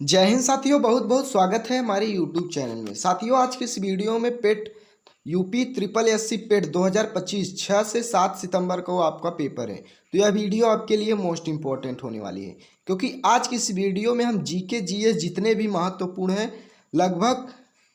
जय हिंद साथियों, बहुत बहुत स्वागत है हमारे YouTube चैनल में। साथियों, आज के इस वीडियो में पेट यूपी ट्रिपल एससी पेट 2025 6 से 7 सितंबर को आपका पेपर है। तो यह वीडियो आपके लिए मोस्ट इम्पोर्टेंट होने वाली है, क्योंकि आज की इस वीडियो में हम जीके जीएस जितने भी महत्वपूर्ण हैं, लगभग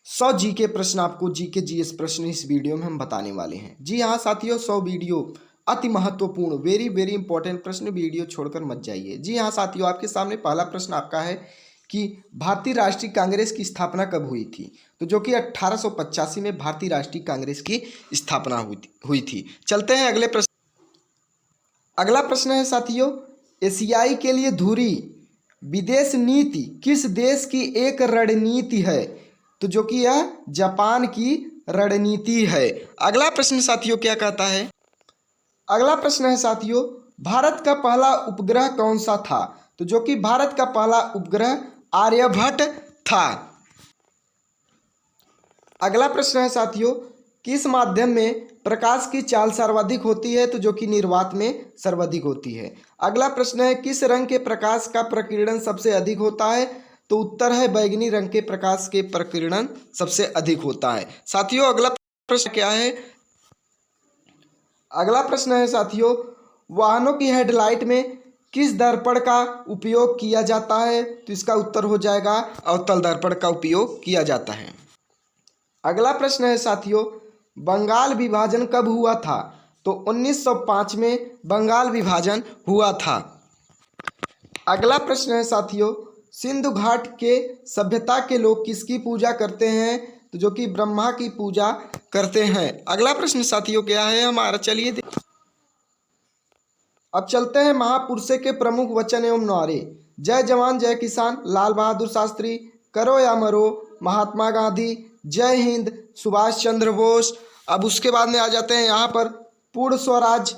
100 जीके प्रश्न आपको जीके जीएस प्रश्न इस वीडियो में हम बताने वाले हैं। जी हाँ साथियों, 100 वीडियो अति महत्वपूर्ण वेरी वेरी इंपॉर्टेंट प्रश्न, वीडियो छोड़कर मत जाइए। जी हाँ साथियों, आपके सामने पहला प्रश्न आपका है कि भारतीय राष्ट्रीय कांग्रेस की स्थापना कब हुई थी। तो जो कि 1885 में भारतीय राष्ट्रीय कांग्रेस की स्थापना हुई थी। चलते हैं अगले प्रश्न। अगला प्रश्न है साथियों, एशियाई के लिए धुरी विदेश नीति किस देश की एक रणनीति है। तो जो कि यह जापान की रणनीति है। अगला प्रश्न साथियों क्या कहता है। अगला प्रश्न है साथियों, भारत का पहला उपग्रह कौन सा था। तो जो कि भारत का पहला उपग्रह आर्यभट्ट था। अगला प्रश्न है साथियों, किस माध्यम में प्रकाश की चाल सर्वाधिक होती है। तो जो कि निर्वात में सर्वाधिक होती है। अगला प्रश्न है, किस रंग के प्रकाश का प्रकीर्णन सबसे अधिक होता है। तो उत्तर है बैगनी रंग के प्रकाश के प्रकीर्णन सबसे अधिक होता है। साथियों अगला प्रश्न क्या है। अगला प्रश्न है साथियों, वाहनों की हेडलाइट में किस दर्पण का उपयोग किया जाता है। तो इसका उत्तर हो जाएगा अवतल दर्पण का उपयोग किया जाता है। अगला प्रश्न है साथियों, बंगाल विभाजन कब हुआ था। तो 1905 में बंगाल विभाजन हुआ था। अगला प्रश्न है साथियों, सिंधु घाट के सभ्यता के लोग किसकी पूजा करते हैं। तो जो कि ब्रह्मा की पूजा करते हैं। अगला प्रश्न साथियों क्या है हमारा, चलिए अब चलते हैं महापुरुषों के प्रमुख वचन एवं नारे। जय जवान जय किसान लाल बहादुर शास्त्री, करो या मरो महात्मा गांधी, जय हिंद सुभाष चंद्र बोस। अब उसके बाद में आ जाते हैं यहाँ पर पूर्ण स्वराज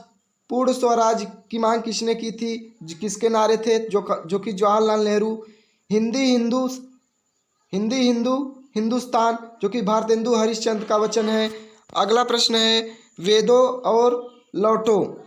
की मांग किसने की थी, किसके नारे थे। जो कि जवाहरलाल नेहरू। हिंदी हिंदू हिंदुस्तान, जो कि भारतेंदु हरिश्चंद्र का वचन है। अगला प्रश्न है, वेदों और लौटो,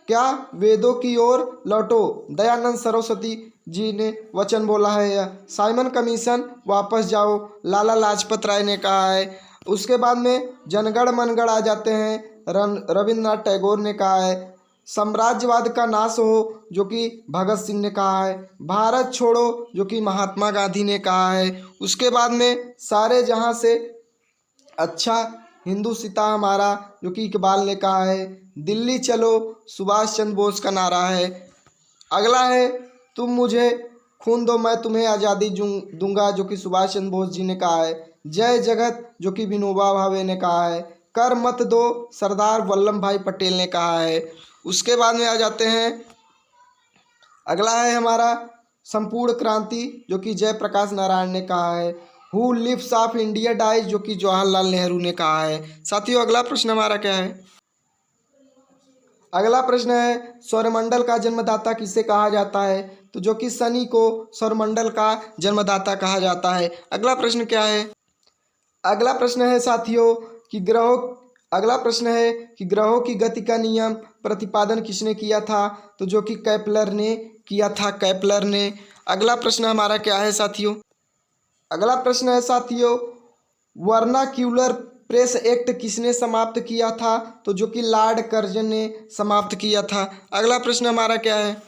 क्या वेदों की ओर लौटो दयानंद सरस्वती जी ने वचन बोला है। यह साइमन कमीशन वापस जाओ लाला लाजपत राय ने कहा है। उसके बाद में जनगण मनगढ़ आ जाते हैं, रविंद्रनाथ टैगोर ने कहा है। साम्राज्यवाद का नाश हो, जो कि भगत सिंह ने कहा है। भारत छोड़ो, जो कि महात्मा गांधी ने कहा है। उसके बाद में सारे जहां से अच्छा हिंदू सीता हमारा, जो कि इकबाल ने कहा है। दिल्ली चलो सुभाष चंद्र बोस का नारा है। अगला है, तुम मुझे खून दो मैं तुम्हें आज़ादी दूंगा, जो कि सुभाष चंद्र बोस जी ने कहा है। जय जगत, जो कि विनोबा भावे ने कहा है। कर मत दो, सरदार वल्लभ भाई पटेल ने कहा है। उसके बाद में आ जाते हैं, अगला है हमारा संपूर्ण क्रांति, जो कि जयप्रकाश नारायण ने कहा है। Who lives if India dies, जो कि जवाहरलाल नेहरू ने कहा है। साथियों अगला प्रश्न हमारा क्या है। अगला प्रश्न है, सौरमंडल का जन्मदाता किसे कहा जाता है। तो जो कि शनि को सौरमंडल का जन्मदाता कहा जाता है। अगला प्रश्न क्या है। अगला प्रश्न है साथियों कि ग्रहों की गति का नियम प्रतिपादन किसने किया था। तो जो कि कैपलर ने किया था, कैपलर ने। अगला प्रश्न हमारा क्या है साथियों। अगला प्रश्न है साथियों, वर्नाक्यूलर प्रेस एक्ट किसने समाप्त किया था। तो जो कि लॉर्ड कर्जन ने समाप्त किया था। अगला प्रश्न हमारा क्या है।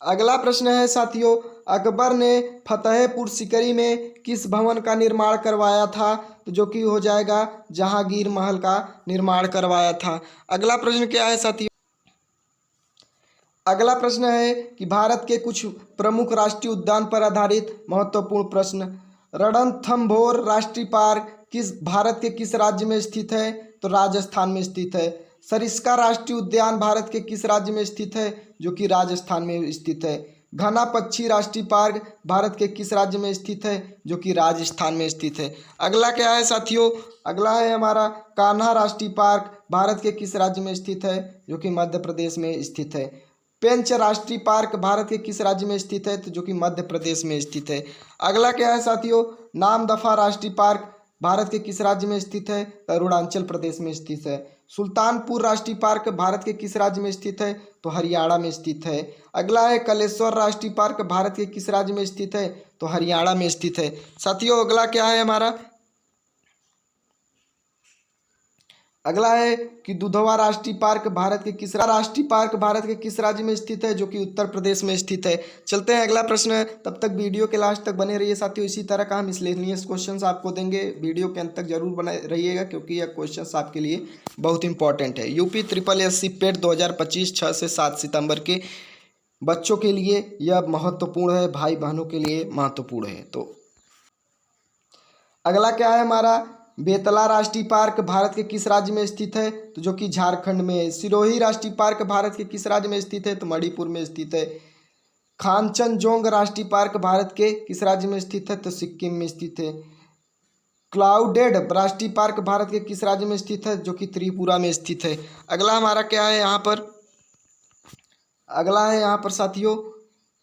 अगला प्रश्न है साथियों, अकबर ने फतेहपुर सीकरी में किस भवन का निर्माण करवाया था। तो जो कि हो जाएगा जहांगीर महल का निर्माण करवाया था। अगला प्रश्न क्या है साथियों। अगला प्रश्न है कि भारत के कुछ प्रमुख राष्ट्रीय उद्यान पर आधारित महत्वपूर्ण प्रश्न। रणथंभौर राष्ट्रीय पार्क भारत के किस राज्य में स्थित है। तो राजस्थान में स्थित है। सरिस्का राष्ट्रीय उद्यान भारत के किस राज्य में स्थित है। जो कि राजस्थान में स्थित है। घना पक्षी राष्ट्रीय पार्क भारत के किस राज्य में स्थित है। जो कि राजस्थान में स्थित है। अगला क्या है साथियों। अगला है हमारा कान्हा राष्ट्रीय पार्क भारत के किस राज्य में स्थित है। जो कि मध्य प्रदेश में स्थित है। पेंच राष्ट्रीय पार्क भारत के किस राज्य में स्थित है। तो जो कि मध्य प्रदेश में स्थित है। अगला क्या है साथियों, नामदफा राष्ट्रीय पार्क भारत के किस राज्य में स्थित है। अरुणाचल प्रदेश में स्थित है। सुल्तानपुर राष्ट्रीय पार्क भारत के किस राज्य में स्थित है? तो हरियाणा में स्थित है। अगला है कलेश्वर राष्ट्रीय पार्क भारत के किस राज्य में स्थित है? तो हरियाणा में स्थित है। साथियों अगला क्या है हमारा? अगला है कि दुधवा राष्ट्रीय पार्क भारत के किस राज्य में स्थित है? जो कि उत्तर प्रदेश में स्थित है। चलते हैं अगला प्रश्न। तब तक वीडियो के लास्ट तक बने रहिए साथियों। इसी तरह का हम मिसलेनियस क्वेश्चंस आपको देंगे, वीडियो के अंत तक जरूर बने रहिएगा क्योंकि यह क्वेश्चंस आपके लिए बहुत इंपॉर्टेंट है। यूपी SSSC पेट 2025 6 से 7 सितंबर के बच्चों के लिए यह महत्वपूर्ण है, भाई बहनों के लिए महत्वपूर्ण है। तो अगला क्या है हमारा? बेतला राष्ट्रीय पार्क भारत के किस राज्य में स्थित है? तो जो कि झारखंड में है। सिरोही राष्ट्रीय पार्क भारत के किस राज्य में स्थित है? तो मणिपुर में स्थित है। खांचनजोंग राष्ट्रीय पार्क भारत के किस राज्य में स्थित है? तो सिक्किम में स्थित है। क्लाउडेड राष्ट्रीय पार्क भारत के किस राज्य में स्थित है? जो कि त्रिपुरा में स्थित है। अगला हमारा क्या है यहाँ पर? अगला है यहाँ पर साथियों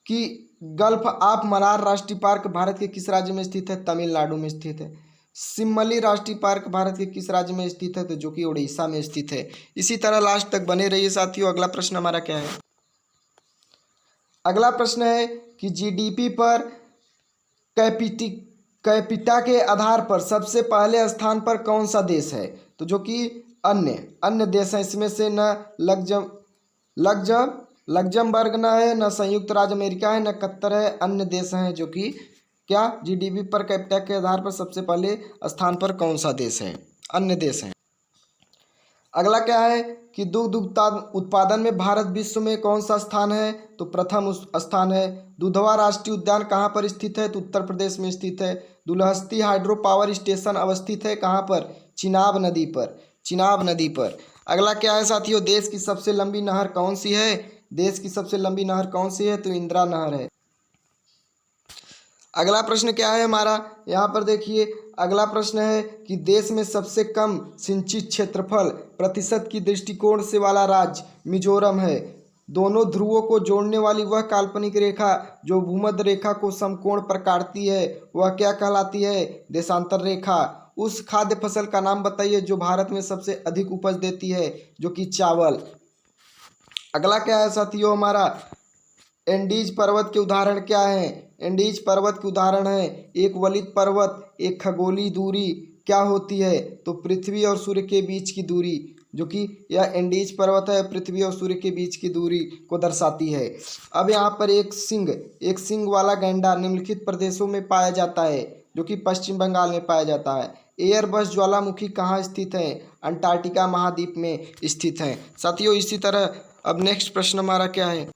कि गल्फ ऑफ मन्नार राष्ट्रीय पार्क भारत के किस राज्य में स्थित है? तमिलनाडु में स्थित है। सिमली राष्ट्रीय पार्क भारत के किस राज्य में स्थित है? तो जो कि उड़ीसा में स्थित है। इसी तरह लास्ट तक बने रहिए साथियों। अगला प्रश्न हमारा क्या है? अगला प्रश्न है कि जीडीपी पर कैपिटा के आधार पर सबसे पहले स्थान पर कौन सा देश है? तो जो कि अन्य देश हैं। इसमें से न लग्जमबर्ग न है, न संयुक्त राज्य अमेरिका है, न कतर है। अन्य देश हैं जो कि क्या जीडीपी पर कैपिटा के आधार पर सबसे पहले स्थान पर कौन सा देश है? अन्य देश हैं। अगला क्या है कि दुग्ध उत्पादन में भारत विश्व में कौन सा स्थान है? तो प्रथम स्थान है। दुधवा राष्ट्रीय उद्यान कहाँ पर स्थित है? तो उत्तर प्रदेश में स्थित है। दुलहस्ती हाइड्रो पावर स्टेशन अवस्थित है कहाँ पर? चिनाब नदी पर। अगला क्या है साथियों? देश की सबसे लंबी नहर कौन सी है? देश की सबसे लंबी नहर कौन सी है? तो इंदिरा नहर है। अगला प्रश्न क्या है हमारा? यहाँ पर देखिए अगला प्रश्न है कि देश में सबसे कम सिंचित क्षेत्रफल प्रतिशत की दृष्टिकोण से वाला राज्य मिजोरम है। दोनों ध्रुवों को जोड़ने वाली वह काल्पनिक रेखा जो भूमध्य रेखा को समकोण पर काटती है वह क्या कहलाती है? देशांतर रेखा। उस खाद्य फसल का नाम बताइए जो भारत में सबसे अधिक उपज देती है? जो कि चावल। अगला क्या है साथियों हमारा? एंडीज पर्वत के उदाहरण क्या हैं? एंडीज पर्वत के उदाहरण है एक वलित पर्वत, एक खगोलीय दूरी क्या होती है? तो पृथ्वी और सूर्य के बीच की दूरी, जो कि यह एंडीज पर्वत है, पृथ्वी और सूर्य के बीच की दूरी को दर्शाती है। अब यहाँ पर एक सिंग वाला गैंडा निम्नलिखित प्रदेशों में पाया जाता है? जो कि पश्चिम बंगाल में पाया जाता है। एयरबस ज्वालामुखी कहाँ स्थित है? अंटार्कटिका महाद्वीप में स्थित है। साथियों इसी तरह अब नेक्स्ट प्रश्न हमारा क्या है?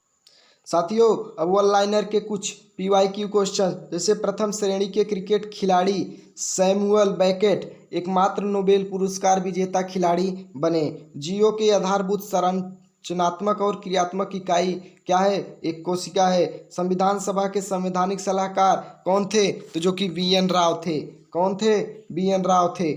साथियों अब वन लाइनर के कुछ PYQ क्वेश्चन, जैसे प्रथम श्रेणी के क्रिकेट खिलाड़ी सैमुअल बेकेट एकमात्र नोबेल पुरस्कार विजेता खिलाड़ी बने। जियो के आधारभूत संरचनात्मक और क्रियात्मक इकाई क्या है? एक कोशिका है। संविधान सभा के संवैधानिक सलाहकार कौन थे? तो जो कि BN राव थे। कौन थे? BN राव थे।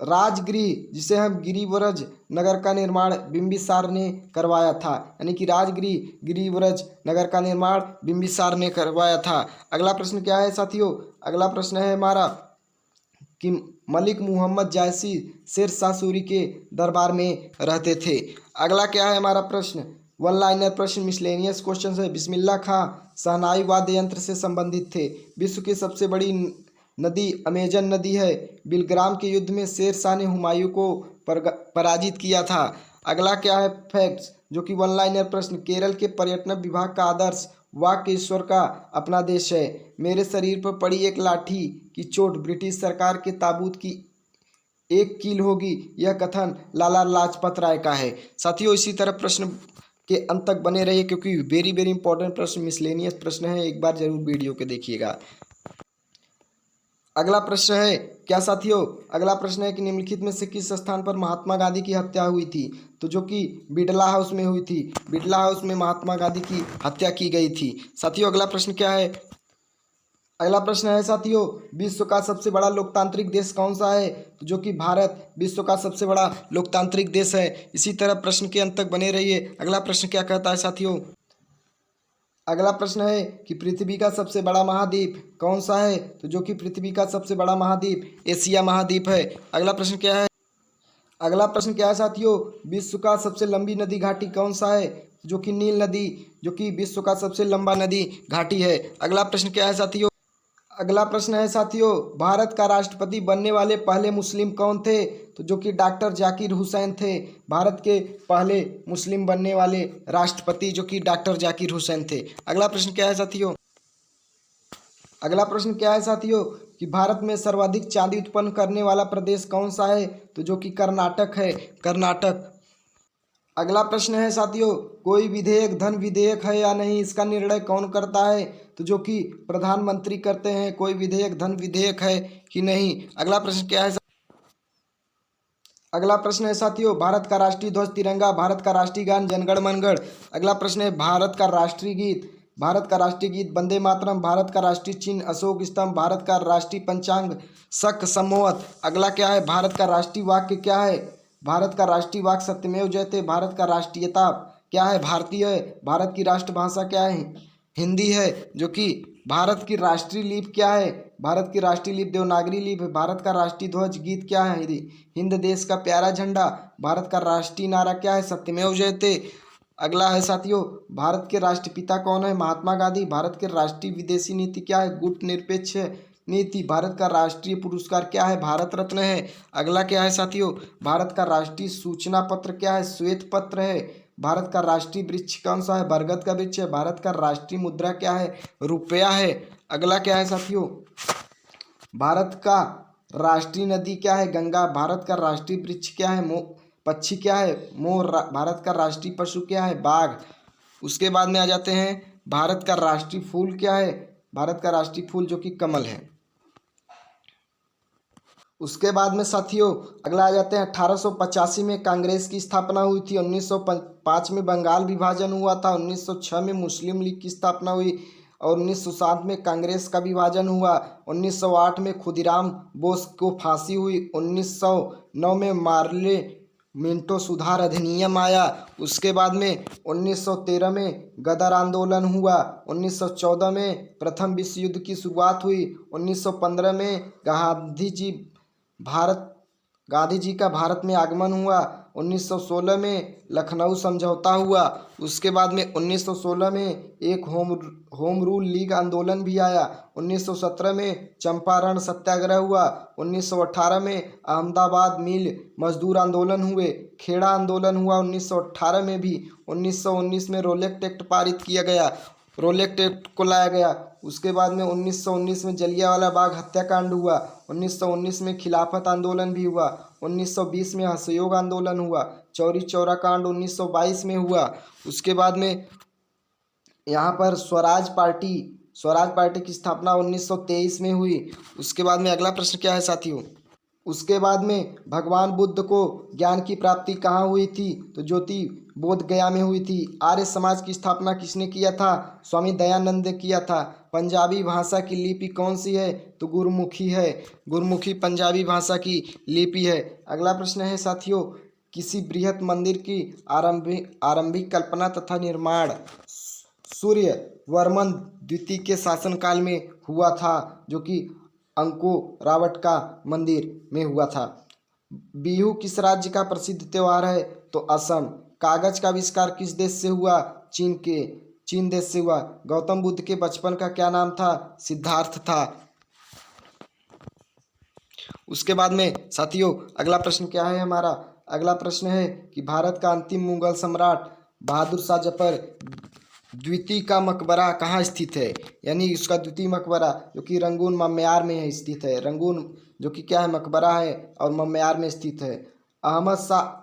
राजगृह जिसे हम गिरिव्रज नगर का निर्माण बिंबिसार ने करवाया था, यानी कि राजगृह गिरिव्रज नगर का निर्माण बिंबिसार ने करवाया था। अगला प्रश्न क्या है साथियों? अगला प्रश्न है हमारा कि मलिक मुहम्मद जायसी शेर शाह सूरी के दरबार में रहते थे। अगला क्या है हमारा प्रश्न? वन लाइनर प्रश्न मिसलेनियस क्वेश्चन है। बिस्मिल्लाह खां शहनाई वाद्य यंत्र से संबंधित थे। विश्व की सबसे बड़ी नदी अमेजन नदी है। बिलग्राम के युद्ध में शेर शाह ने हुमायूं को पराजित किया था। अगला क्या है? फैक्ट्स, जो कि वन लाइनर प्रश्न। केरल के पर्यटन विभाग का आदर्श वाक्य ईश्वर का अपना देश है। मेरे शरीर पर पड़ी एक लाठी की चोट ब्रिटिश सरकार के ताबूत की एक कील होगी, यह कथन लाला लाजपत राय का है। साथियों इसी तरह प्रश्न के अंत तक बने रहिए क्योंकि वेरी वेरी इंपॉर्टेंट प्रश्न मिसलेनियस प्रश्न है, एक बार जरूर वीडियो के देखिएगा। अगला प्रश्न है क्या साथियों? अगला प्रश्न है कि निम्नलिखित में से किस स्थान पर महात्मा गांधी की हत्या हुई थी? तो जो कि बिड़ला हाउस में हुई थी। बिड़ला हाउस में महात्मा गांधी की हत्या की गई थी। साथियों अगला प्रश्न क्या है? अगला प्रश्न है साथियों, विश्व का सबसे बड़ा लोकतांत्रिक देश कौन सा है? तो जो कि भारत विश्व का सबसे बड़ा लोकतांत्रिक देश है। इसी तरह प्रश्न के अंत तक बने रहिए। अगला प्रश्न क्या कहता है साथियों? अगला प्रश्न है कि पृथ्वी का सबसे बड़ा महाद्वीप कौन सा है? तो जो कि पृथ्वी का सबसे बड़ा महाद्वीप एशिया महाद्वीप है। अगला प्रश्न क्या है? अगला प्रश्न क्या है साथियों, विश्व का सबसे लंबी नदी घाटी कौन सा है? जो कि नील नदी, जो कि विश्व का सबसे लंबा नदी घाटी है। अगला प्रश्न क्या है साथियों, अगला प्रश्न है साथियों, भारत का राष्ट्रपति बनने वाले पहले मुस्लिम कौन थे? तो जो कि डॉक्टर जाकिर हुसैन थे। भारत के पहले मुस्लिम बनने वाले राष्ट्रपति जो कि डॉक्टर जाकिर हुसैन थे। अगला प्रश्न क्या है साथियों, अगला प्रश्न क्या है साथियों कि भारत में सर्वाधिक चांदी उत्पन्न करने वाला प्रदेश कौन सा है? तो जो कि कर्नाटक है, कर्नाटक। अगला प्रश्न है साथियों, कोई विधेयक धन विधेयक है या नहीं, इसका निर्णय कौन करता है? तो जो कि प्रधानमंत्री करते हैं। कोई विधेयक धन विधेयक है कि नहीं। अगला प्रश्न क्या है, अगला प्रश्न है साथियों, भारत का राष्ट्रीय ध्वज तिरंगा, भारत का राष्ट्रीय गान जनगण मनगढ़। अगला प्रश्न है, भारत का राष्ट्रीय गीत, भारत का राष्ट्रीय गीत वंदे मातरम, भारत का राष्ट्रीय चिन्ह अशोक स्तंभ, भारत का राष्ट्रीय पंचांग शक सम्मोहत। अगला क्या है, भारत का राष्ट्रीय वाक्य क्या है? भारत का राष्ट्रीय वाक्य सत्यमेव जयते। भारत का राष्ट्रीयता क्या है? भारतीय है। भारत की राष्ट्रभाषा क्या है? हिंदी है। जो कि भारत की राष्ट्रीय लिपि क्या है? भारत की राष्ट्रीय लिपि देवनागरी लिपि है। भारत का राष्ट्रीय ध्वज गीत क्या है? हिंद देश का प्यारा झंडा। भारत का राष्ट्रीय नारा क्या है? सत्यमेव जयते। अगला है साथियों, भारत के राष्ट्रपिता कौन है? महात्मा गांधी। भारत के राष्ट्रीय विदेशी नीति क्या है? गुटनिरपेक्ष नीति। भारत का राष्ट्रीय पुरस्कार क्या है? भारत रत्न है। अगला क्या है साथियों, भारत का राष्ट्रीय सूचना पत्र क्या है? श्वेत पत्र है। भारत का राष्ट्रीय वृक्ष कौन सा है? बरगद का वृक्ष है। भारत का राष्ट्रीय मुद्रा क्या है? रुपया है। अगला क्या है साथियों, भारत का राष्ट्रीय नदी क्या है? गंगा। भारत का राष्ट्रीय वृक्ष क्या है? पक्षी क्या है? मोर। भारत का राष्ट्रीय पशु क्या है? बाघ। उसके बाद में आ जाते हैं, भारत का राष्ट्रीय फूल क्या है? भारत का राष्ट्रीय फूल जो कि कमल है। उसके बाद में साथियों अगला आ जाते हैं, 1885 में कांग्रेस की स्थापना हुई थी। 1905 में बंगाल विभाजन हुआ था। 1906 में मुस्लिम लीग की स्थापना हुई और 1907 में कांग्रेस का विभाजन हुआ। 1908 में खुदीराम बोस को फांसी हुई। 1909 में मार्ले मिंटो सुधार अधिनियम आया। उसके बाद में 1913 में गदर आंदोलन हुआ। 1914 में प्रथम विश्व युद्ध की शुरुआत हुई। 1915 में भारत गांधी जी का भारत में आगमन हुआ। 1916 में लखनऊ समझौता हुआ। उसके बाद में 1916 में एक होम रूल लीग आंदोलन भी आया। 1917 में चंपारण सत्याग्रह हुआ। 1918 में अहमदाबाद मिल मजदूर आंदोलन हुए। खेड़ा आंदोलन हुआ 1918 में भी। 1919 में रोलेक्ट एक्ट पारित किया गया, रोलेक्ट एक्ट को लाया गया। उसके बाद में 1919 में जलियांवाला बाग हत्याकांड हुआ। 1919 में खिलाफत आंदोलन भी हुआ। 1920 में असहयोग आंदोलन हुआ। चौरी चौरा कांड 1922 में हुआ। उसके बाद में यहाँ पर स्वराज पार्टी की स्थापना 1923 में हुई। उसके बाद में अगला प्रश्न क्या है साथियों, उसके बाद में भगवान बुद्ध को ज्ञान की प्राप्ति कहाँ हुई थी? तो ज्योति बोध गया में हुई थी। आर्य समाज की स्थापना किसने किया था? स्वामी दयानंद ने किया था। पंजाबी भाषा की लिपि कौन सी है? तो गुरुमुखी है। गुरुमुखी पंजाबी भाषा की लिपि है। अगला प्रश्न है साथियों, किसी बृहत मंदिर की आरंभिक कल्पना तथा निर्माण सूर्य वर्मन द्वितीय के शासनकाल में हुआ था, जो कि अंको रावट का मंदिर में हुआ था। बिहू किस राज्य का प्रसिद्ध त्योहार है? तो असम। कागज का आविष्कार किस देश से हुआ? चीन देश से हुआ। गौतम बुद्ध के बचपन का क्या नाम था? सिद्धार्थ था। उसके बाद में साथियों अगला प्रश्न क्या है हमारा, अगला प्रश्न है कि भारत का अंतिम मुगल सम्राट बहादुर शाह जफर द्वितीय का मकबरा कहाँ स्थित है? यानी उसका द्वितीय मकबरा जो कि रंगून मम्मयार में स्थित है। रंगून जो कि क्या है, मकबरा है और मम्मयार में स्थित है। अहमद शाह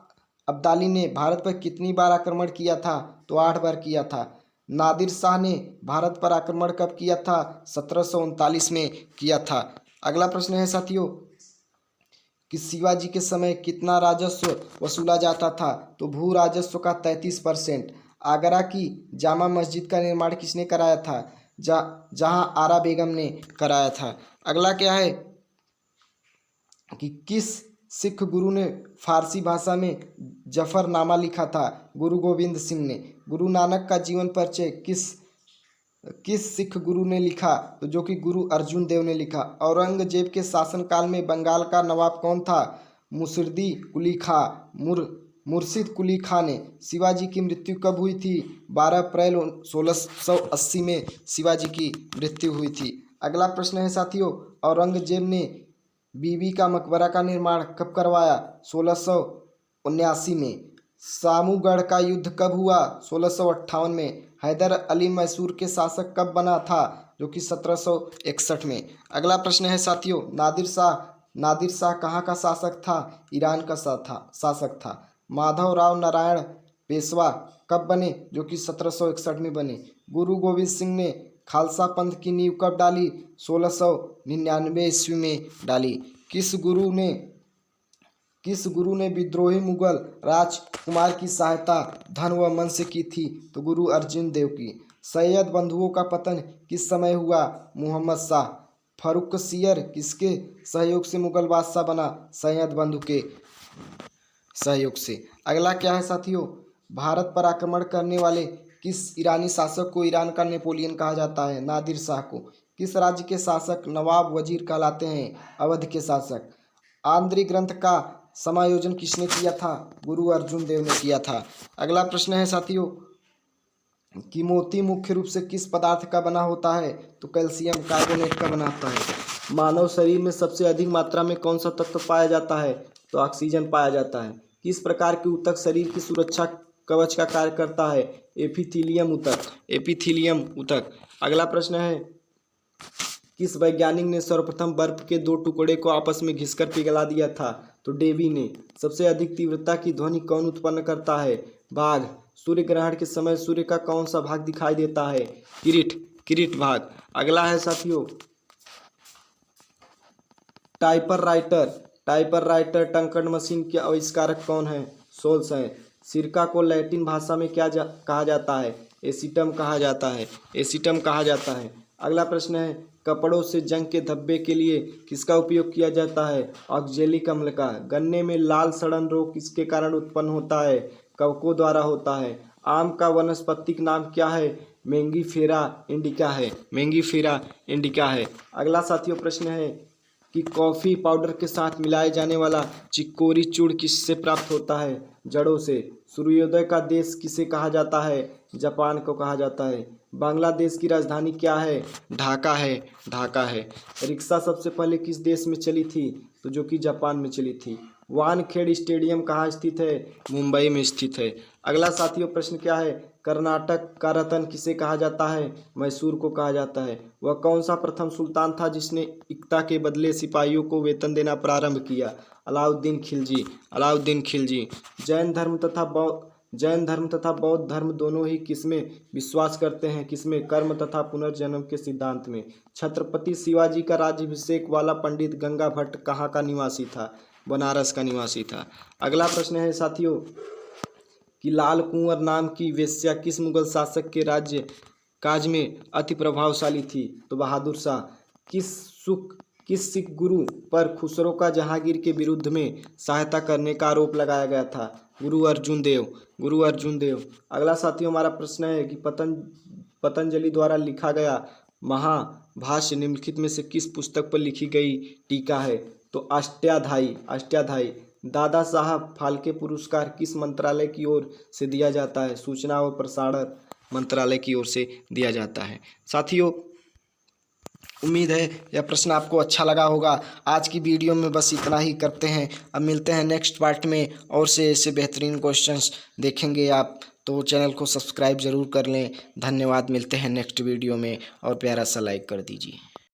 अब्दाली ने भारत पर कितनी बार आक्रमण किया था? तो 8 बार किया था। नादिर शाह ने भारत पर आक्रमण कब किया था? 1739 में किया था। अगला प्रश्न है साथियों कि शिवाजी के समय कितना राजस्व वसूला जाता था? तो भू राजस्व का 33%। आगरा की जामा मस्जिद का निर्माण किसने कराया था? जहां आरा बेगम ने कराया था। अगला क्या है कि किस सिख गुरु ने फारसी भाषा में जफरनामा लिखा था? गुरु गोविंद सिंह ने। गुरु नानक का जीवन परिचय किस सिख गुरु ने लिखा? तो जो कि गुरु अर्जुन देव ने लिखा। औरंगजेब के शासनकाल में बंगाल का नवाब कौन था? मुर्शिद कुली खां ने शिवाजी की मृत्यु कब हुई थी? 12 अप्रैल 1680 में शिवाजी की मृत्यु हुई थी। अगला प्रश्न है साथियों, औरंगजेब ने बीबी का मकबरा का निर्माण कब करवाया? 1679 में। सामूगढ़ का युद्ध कब हुआ? 1658 में। हैदर अली मैसूर के शासक कब बना था? जो कि 1761 में। अगला प्रश्न है साथियों, नादिर शाह कहाँ का शासक था? ईरान का शासक था। माधवराव नारायण पेशवा कब बने? जो कि 1761 में बने। गुरु गोविंद सिंह ने खालसा पंथ की नींव कब डाली? 1699 ईस्वी में डाली। किस गुरु ने विद्रोही मुगल राजकुमार की सहायता धन व मन से की थी? तो गुरु अर्जुन देव की। सैयद बंधुओं का पतन किस समय हुआ? मुहम्मद शाह। फर्रुखसियर किसके सहयोग से मुगल बादशाह बना? सैयद बंधु के सहयोग से। अगला क्या है साथियों, भारत पर आक्रमण करने वाले किस ईरानी शासक को ईरान का नेपोलियन कहा जाता है? नादिर शाह को। किस राज्य के शासक नवाब वजीर कहलाते हैं? अवध के शासक। आंध्री ग्रंथ का समायोजन किसने किया था? गुरु अर्जुन देव ने किया था। अगला प्रश्न है साथियों कि मोती मुख्य रूप से किस पदार्थ का बना होता है? तो कैल्शियम कार्बोनेट का बना होता है। मानव शरीर में सबसे अधिक मात्रा में कौन सा तत्व पाया जाता है? तो ऑक्सीजन पाया जाता है। किस प्रकार के ऊतक शरीर की सुरक्षा कवच का कार्य करता है? एपिथीलियम ऊतक। अगला प्रश्न है, किस वैज्ञानिक ने सर्वप्रथम बर्फ के 2 टुकड़े को आपस में घिसकर पिघला दिया था? तो डेवी ने। सबसे अधिक तीव्रता की ध्वनि कौन उत्पन्न करता है? बाघ। सूर्य ग्रहण के समय सूर्य का कौन सा भाग दिखाई देता है? किरीट भाग। अगला है साथियों, टाइपराइटर टंकण मशीन के आविष्कारक कौन है? सोल्स हैं। सिरका को लैटिन भाषा में क्या कहा जाता है? एसीटम कहा जाता है। अगला प्रश्न है, कपड़ों से जंग के धब्बे के लिए किसका उपयोग किया जाता है? ऑक्जेलिक अम्ल का। गन्ने में लाल सड़न रोग किसके कारण उत्पन्न होता है? कवकों द्वारा होता है। आम का वानस्पतिक नाम क्या है? मैंगीफेरा इंडिका है। अगला साथियों प्रश्न है कि कॉफ़ी पाउडर के साथ मिलाए जाने वाला चिकोरी चूर्ण किससे प्राप्त होता है? जड़ों से। सूर्योदय का देश किसे कहा जाता है? जापान को कहा जाता है। बांग्लादेश की राजधानी क्या है? ढाका है। रिक्शा सबसे पहले किस देश में चली थी? तो जो कि जापान में चली थी। वानखेड़ स्टेडियम कहाँ स्थित है? मुंबई में स्थित है। अगला साथियों प्रश्न क्या है, कर्नाटक का रतन किसे कहा जाता है? मैसूर को कहा जाता है। वह कौन सा प्रथम सुल्तान था जिसने इक्ता के बदले सिपाहियों को वेतन देना प्रारंभ किया? अलाउद्दीन खिलजी। जैन धर्म तथा बौद्ध धर्म दोनों ही किसमें विश्वास करते हैं? किसमें? कर्म तथा पुनर्जन्म के सिद्धांत में। छत्रपति शिवाजी का राज्याभिषेक वाला पंडित गंगा भट्ट कहाँ का निवासी था? बनारस का निवासी था। अगला प्रश्न है साथियों कि लाल कुंवर नाम की वेश्या किस मुगल शासक के राज्य काज में अति प्रभावशाली थी? तो बहादुर शाह। किस सिख गुरु पर खुसरो का जहांगीर के विरुद्ध में सहायता करने का आरोप लगाया गया था? गुरु अर्जुन देव। अगला साथियों हमारा प्रश्न है कि पतंजलि द्वारा लिखा गया महाभाष्य निम्नलिखित में से किस पुस्तक पर लिखी गई टीका है? तो अष्टाध्यायी। दादा साहब फाल्के पुरस्कार किस मंत्रालय की ओर से दिया जाता है? सूचना और प्रसारण मंत्रालय की ओर से दिया जाता है। साथियों उम्मीद है यह प्रश्न आपको अच्छा लगा होगा। आज की वीडियो में बस इतना ही करते हैं। अब मिलते हैं नेक्स्ट पार्ट में और से ऐसे बेहतरीन क्वेश्चंस देखेंगे आप, तो चैनल को सब्सक्राइब ज़रूर कर लें। धन्यवाद। मिलते हैं नेक्स्ट वीडियो में और प्यारा सा लाइक कर दीजिए।